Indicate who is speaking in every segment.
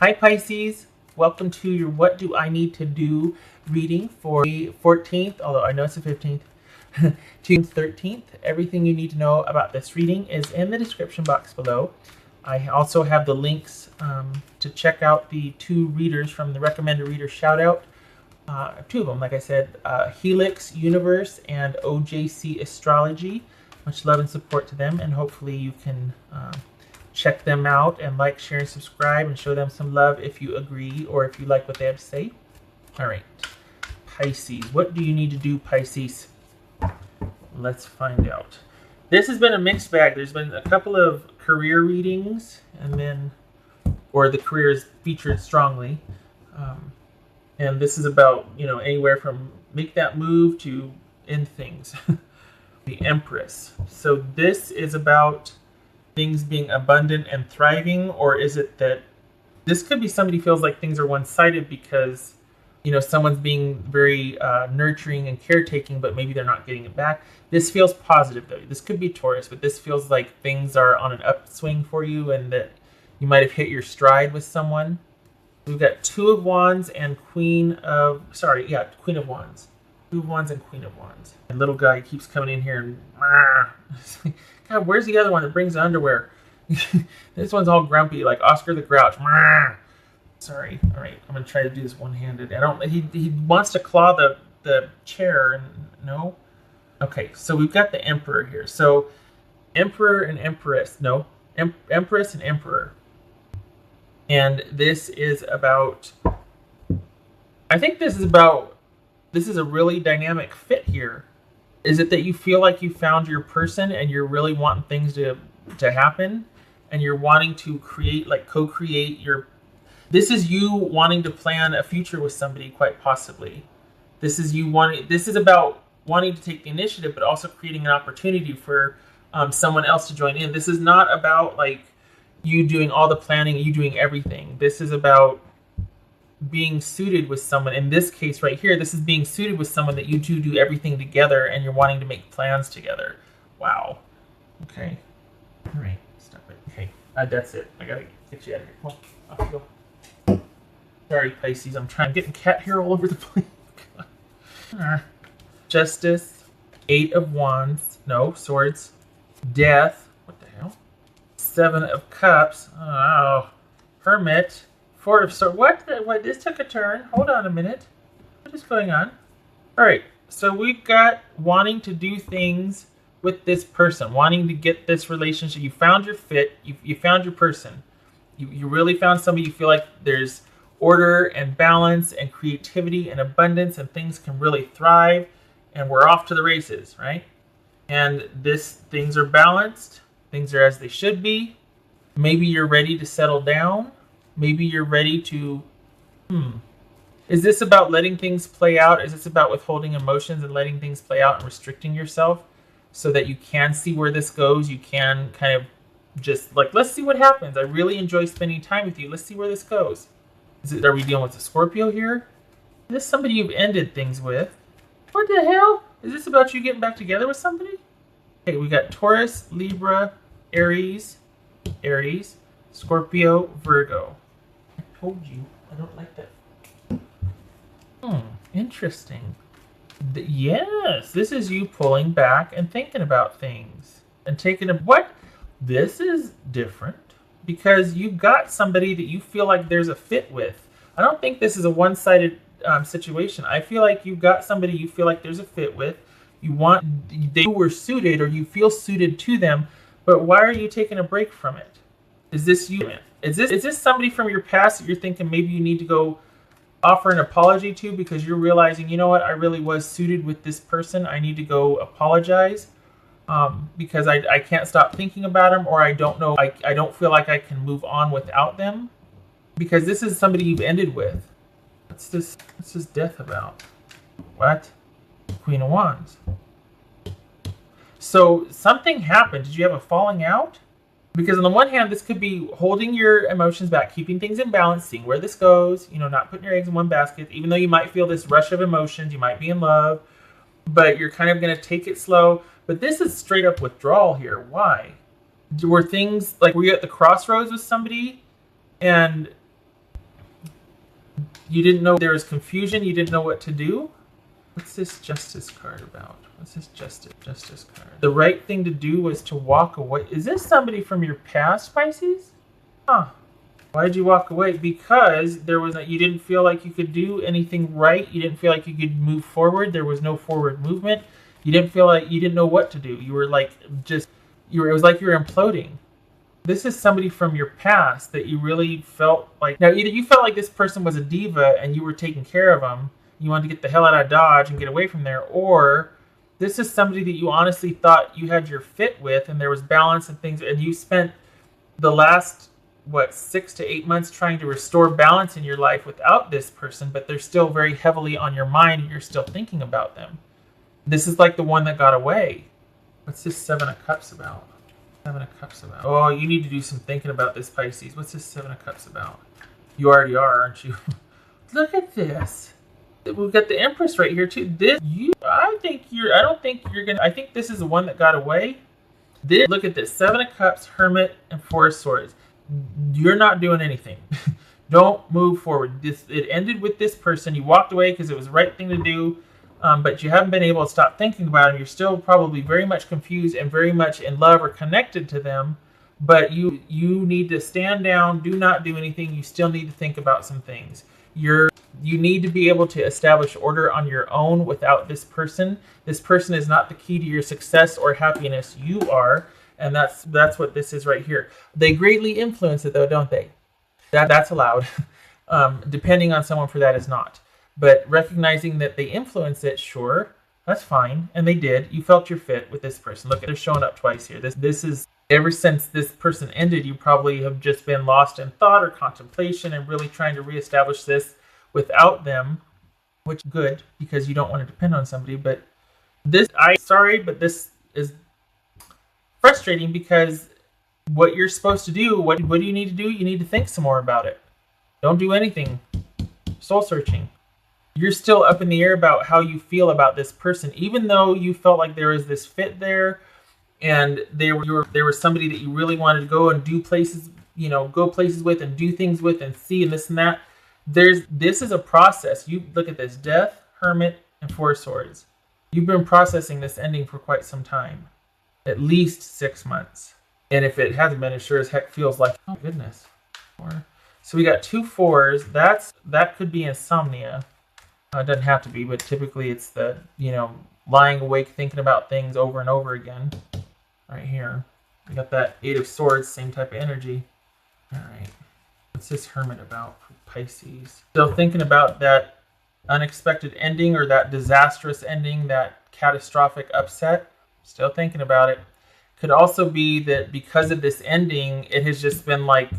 Speaker 1: Hi Pisces, welcome to your What Do I Need to Do reading for the 14th, although I know it's the 15th, June 13th. Everything you need to know about this reading is in the description box below. I also have the links to check out the two readers from the Recommended Reader Shoutout. Two of them, like I said, Helix Universe and OJC Astrology. Much love and support to them, and hopefully you can check them out and like, share, and subscribe and show them some love if you agree or if you like what they have to say. All right, Pisces, what do you need to do, Pisces? Let's find out. This has been a mixed bag. There's been a couple of career readings, and then, or the career is featured strongly. And this is about, anywhere from make that move to end things. The Empress. So this is about things being abundant and thriving, or is it that this could be somebody feels like things are one-sided because someone's being very nurturing and caretaking, but maybe they're not getting it back. This feels positive though. This could be Taurus, but this feels like things are on an upswing for you and that you might have hit your stride with someone. We've got Two of Wands and Queen of Wands. Two of Wands and Queen of Wands. And little guy keeps coming in here and God, where's the other one that brings the underwear? This one's all grumpy, like Oscar the Grouch. Sorry. All right, I'm gonna try to do this one-handed. He wants to claw the chair, and no. Okay, so we've got the Emperor here. So Emperor and Empress. No, Empress and Emperor. And this is about. I think this is a really dynamic fit here. Is it that you feel like you found your person and you're really wanting things to happen, and you're wanting to create, like co-create your. This is you wanting to plan a future with somebody, quite possibly. This is about wanting to take the initiative, but also creating an opportunity for someone else to join in. This is not about like you doing all the planning, you doing everything. This is about being suited with someone. In this case right here, this is being suited with someone that you do everything together, and you're wanting to make plans together. Wow. Okay. All right. Stop it. Okay. That's it. I gotta get you out of here. Come on. Off you go. Sorry, Pisces. I'm getting cat hair all over the place. Justice. Eight of Wands. No. Swords. Death. What the hell? Seven of Cups. Oh. Hermit. Four of Swords. What? This took a turn. Hold on a minute. What is going on? All right. So we've got wanting to do things with this person, wanting to get this relationship. You found your fit. You found your person. You really found somebody you feel like there's order and balance and creativity and abundance, and things can really thrive, and we're off to the races, right? And things are balanced. Things are as they should be. Maybe you're ready to settle down. Maybe you're ready to, Is this about letting things play out? Is this about withholding emotions and letting things play out and restricting yourself so that you can see where this goes? You can kind of just like, let's see what happens. I really enjoy spending time with you. Let's see where this goes. Are we dealing with a Scorpio here? Is this somebody you've ended things with? What the hell? Is this about you getting back together with somebody? Okay, we got Taurus, Libra, Aries, Scorpio, Virgo. I told you, I don't like that. Interesting. Yes, this is you pulling back and thinking about things. And taking what? This is different because you've got somebody that you feel like there's a fit with. I don't think this is a one-sided situation. I feel like you've got somebody you feel like there's a fit with. They were suited, or you feel suited to them, but why are you taking a break from it? Is this you? Is this somebody from your past that you're thinking maybe you need to go offer an apology to because you're realizing, you know what, I really was suited with this person. I need to go apologize because I can't stop thinking about them, or I don't know, I don't feel like I can move on without them, because this is somebody you've ended with. What's this death about? What? Queen of Wands. So something happened. Did you have a falling out? Because on the one hand, this could be holding your emotions back, keeping things in balance, seeing where this goes, not putting your eggs in one basket. Even though you might feel this rush of emotions, you might be in love, but you're kind of going to take it slow. But this is straight up withdrawal here. Were you at the crossroads with somebody and You didn't know there was confusion. You didn't know what to do. What's this Justice card about? What's this Justice card? The right thing to do was to walk away. Is this somebody from your past, Pisces? Huh. Why did you walk away? Because you didn't feel like you could do anything right. You didn't feel like you could move forward. There was no forward movement. You didn't feel like you didn't know what to do. You were like it was like you were imploding. This is somebody from your past that you really felt like. Now, either you felt like this person was a diva and you were taking care of them. You wanted to get the hell out of Dodge and get away from there. Or this is somebody that you honestly thought you had your fit with and there was balance and things. And you spent the last 6 to 8 months trying to restore balance in your life without this person, but they're still very heavily on your mind and you're still thinking about them. This is like the one that got away. What's this 7 of Cups about? 7 of Cups about? Oh, you need to do some thinking about this, Pisces. What's this 7 of Cups about? You already are, aren't you? Look at this. We've got the Empress right here too. I think this is the one that got away. Look at this. 7 of Cups, Hermit, and 4 of Swords. You're not doing anything. Don't move forward. It ended with this person. You walked away because it was the right thing to do, but you haven't been able to stop thinking about it. You're still probably very much confused and very much in love or connected to them, but you need to stand down, do not do anything. You still need to think about some things. You need to be able to establish order on your own without this person. This person is not the key to your success or happiness. You are. And that's what this is right here. They greatly influence it, though, don't they? That's allowed. Depending on someone for that is not. But recognizing that they influence it, sure, that's fine. And they did. You felt your fit with this person. Look, they're showing up twice here. This is, ever since this person ended, you probably have just been lost in thought or contemplation and really trying to reestablish this without them, which is good because you don't want to depend on somebody. But this is frustrating because what you're supposed to do, what do you need to do? You need to think some more about it. Don't do anything. Soul searching. You're still up in the air about how you feel about this person, even though you felt like there was this fit there and there was somebody that you really wanted to go and do places, go places with and do things with and see and this and that. This is a process. You look at this: Death, Hermit, and 4 of Swords. You've been processing this ending for quite some time. At least 6 months. And if it hasn't been, it sure as heck feels like, oh goodness. 4. So we got 2 4s. That could be insomnia. It doesn't have to be, but typically it's the, lying awake thinking about things over and over again. Right here. We got that 8 of Swords, same type of energy. Alright. What's this Hermit about for Pisces? Still thinking about that unexpected ending or that disastrous ending, that catastrophic upset. Still thinking about it. Could also be that because of this ending, it has just been like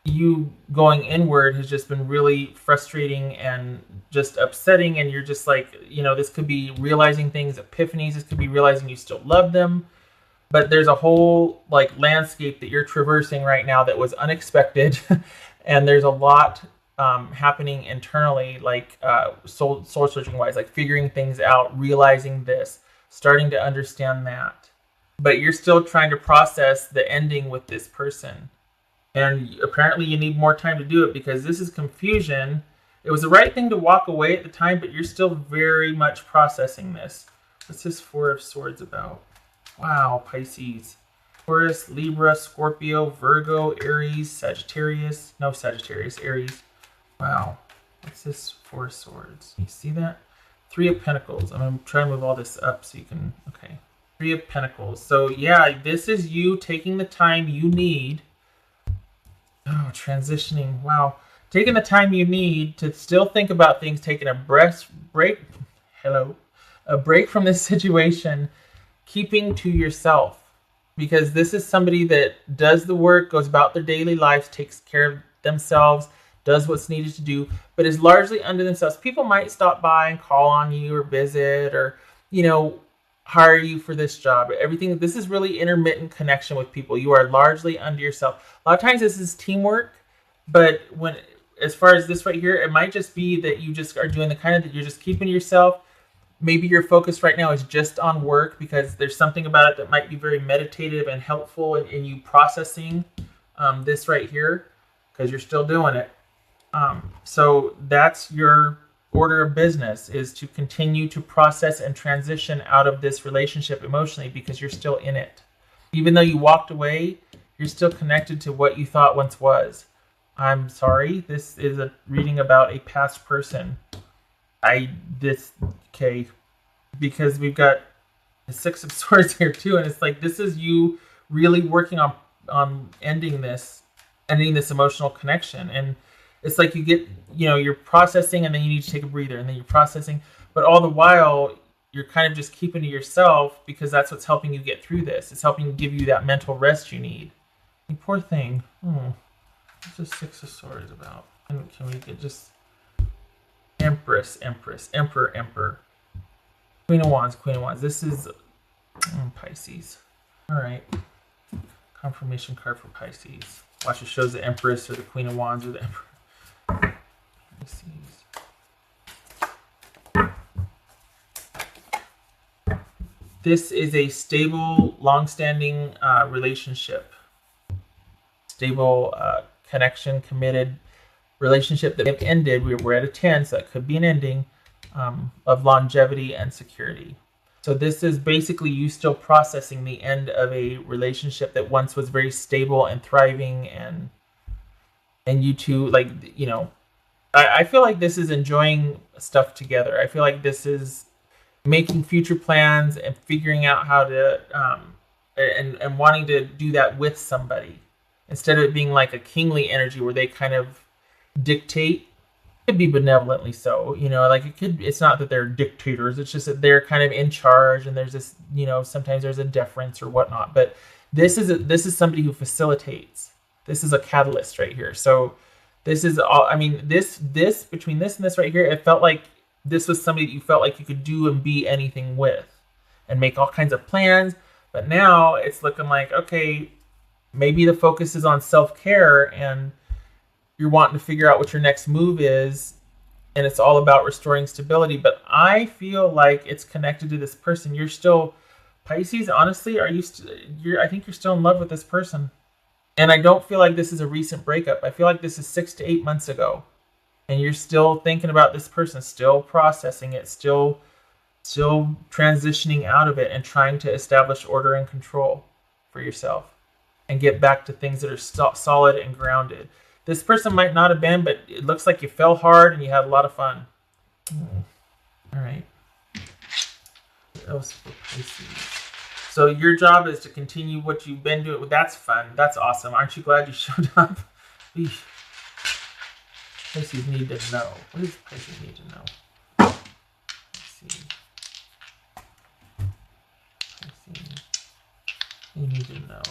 Speaker 1: you going inward has just been really frustrating and just upsetting. And you're just like, this could be realizing things, epiphanies. This could be realizing you still love them. But there's a whole landscape that you're traversing right now that was unexpected. And there's a lot happening internally, soul searching wise, like figuring things out, realizing this. Starting to understand that. But you're still trying to process the ending with this person. And apparently you need more time to do it because this is confusion. It was the right thing to walk away at the time, but you're still very much processing this. What's this 4 of Swords about? Wow, Pisces. Taurus, Libra, Scorpio, Virgo, Aries, Sagittarius. No, Sagittarius, Aries. Wow. What's this 4 of Swords? Can you see that? 3 of Pentacles. I'm going to try to move all this up so you can... Okay. 3 of Pentacles. So, yeah, this is you taking the time you need. Oh, transitioning. Wow. Taking the time you need to still think about things. Taking a break. Hello. A break from this situation. Keeping to yourself. Because this is somebody that does the work, goes about their daily lives, takes care of themselves, does what's needed to do, but is largely under themselves. People might stop by and call on you or visit or, hire you for this job. Everything. This is really intermittent connection with people. You are largely under yourself. A lot of times this is teamwork, but as far as this right here, it might just be that you just are doing the kind of that you're just keeping yourself. Maybe your focus right now is just on work because there's something about it that might be very meditative and helpful in you processing this right here because you're still doing it. So that's your order of business, is to continue to process and transition out of this relationship emotionally, because you're still in it. Even though you walked away, you're still connected to what you thought once was. I'm sorry, this is a reading about a past person. Okay, because we've got the Six of Swords here too, and it's like, this is you really working on ending this emotional connection. And it's like, you get, you're processing, and then you need to take a breather, and then you're processing, but all the while you're kind of just keeping to yourself, because that's what's helping you get through this. It's helping give you that mental rest you need. You poor thing. What's the Six of Swords about? Can we get just Empress, Emperor, Emperor, Queen of Wands, Queen of Wands. This is Pisces. All right. Confirmation card for Pisces. Watch, it shows the Empress or the Queen of Wands or the Emperor. Pisces. This is a stable, long-standing relationship. Stable connection, committed relationship that ended. We're at a 10, so that could be an ending of longevity and security. So this is basically you still processing the end of a relationship that once was very stable and thriving, and you two, like, I feel like this is enjoying stuff together. I feel like this is making future plans and figuring out how to and wanting to do that with somebody, instead of it being like a kingly energy where they kind of dictate. Could be benevolently so, like it's not that they're dictators, it's just that they're kind of in charge, and there's this, sometimes there's a deference or whatnot. But this is somebody who facilitates. This is a catalyst right here. So this is all, this between this and this right here, it felt like this was somebody that you felt like you could do and be anything with and make all kinds of plans. But now it's looking like, okay, maybe the focus is on self-care, and you're wanting to figure out what your next move is, and it's all about restoring stability. But I feel like it's connected to this person. You're still, Pisces, honestly, I think you're still in love with this person. And I don't feel like this is a recent breakup. I feel like this is 6 to 8 months ago. And you're still thinking about this person, still processing it, still transitioning out of it, and trying to establish order and control for yourself and get back to things that are solid and grounded. This person might not have been, but it looks like you fell hard and you had a lot of fun. All right. What else for Pisces? So your job is to continue what you've been doing. That's fun. That's awesome. Aren't you glad you showed up? Eesh. Pisces need to know. What does Pisces need to know? Let's see. Pisces. You need to know.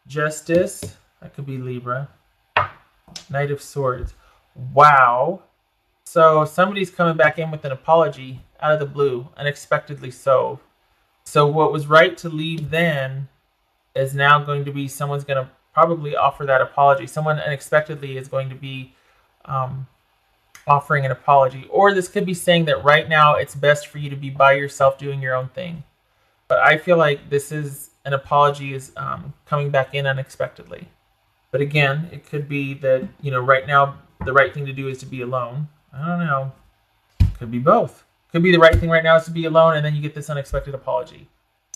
Speaker 1: Justice. That could be Libra. Knight of Swords. Wow. So somebody's coming back in with an apology out of the blue, unexpectedly so. So what was right to leave then is now going to be, someone's going to probably offer that apology. Someone unexpectedly is going to be offering an apology. Or this could be saying that right now it's best for you to be by yourself doing your own thing. But I feel like this is an apology is coming back in unexpectedly. But again, it could be that, right now the right thing to do is to be alone. I don't know. Could be both. Could be the right thing right now is to be alone, and then you get this unexpected apology.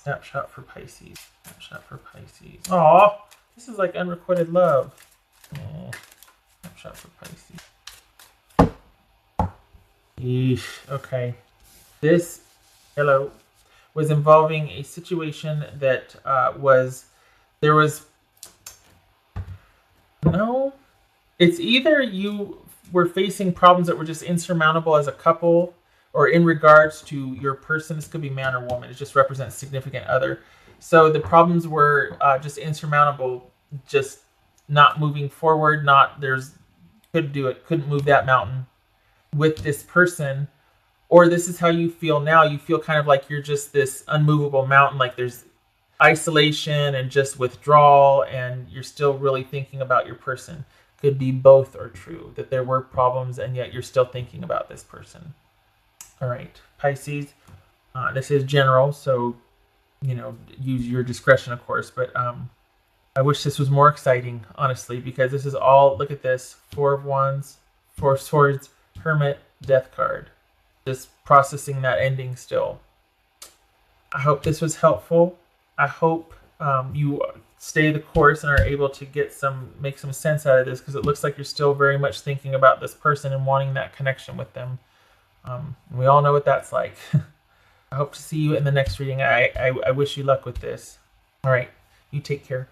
Speaker 1: Snapshot for Pisces. Snapshot for Pisces. Aw, this is like unrequited love. Oh, snapshot for Pisces. Eesh. Okay. This, was involving a situation that it's either you were facing problems that were just insurmountable as a couple, or in regards to your person. This could be man or woman. It just represents significant other. So the problems were just insurmountable, just not moving forward. Couldn't move that mountain with this person. Or this is how you feel now. You feel kind of like you're just this unmovable mountain, like there's isolation and just withdrawal, and you're still really thinking about your person. Could be both are true, that there were problems and yet you're still thinking about this person. All right, Pisces, this is general, so use your discretion, of course, but I wish this was more exciting, honestly, because this is all, look at this, Four of Wands, Four of Swords, Hermit, Death card. Just processing that ending still. I hope this was helpful. I hope you stay the course and are able to make some sense out of this, because it looks like you're still very much thinking about this person and wanting that connection with them. We all know what that's like. I hope to see you in the next reading. I wish you luck with this. All right, you take care.